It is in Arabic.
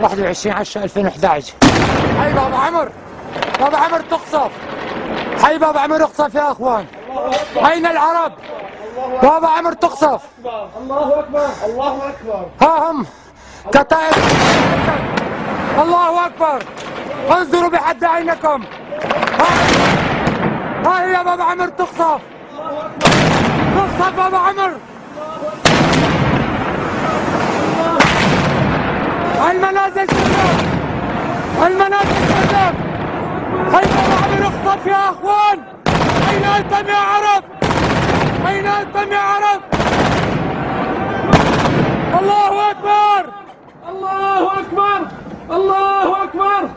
21/10/2011. حي بابا عمر، بابا عمر تقصف، حي بابا عمر اقصف يا اخوان. اين العرب؟ بابا عمر تقصف. الله اكبر الله اكبر. ها هم كتائب. الله اكبر، انظروا بحد عينكم. ها هي بابا عمر تقصف، تقصف بابا عمر. المنازل شباب، المنازل شباب. هاي بابا عمر اقصف يا اخوان. اين انتم يا عرب؟ اين انتم يا عرب؟ الله اكبر الله اكبر الله اكبر.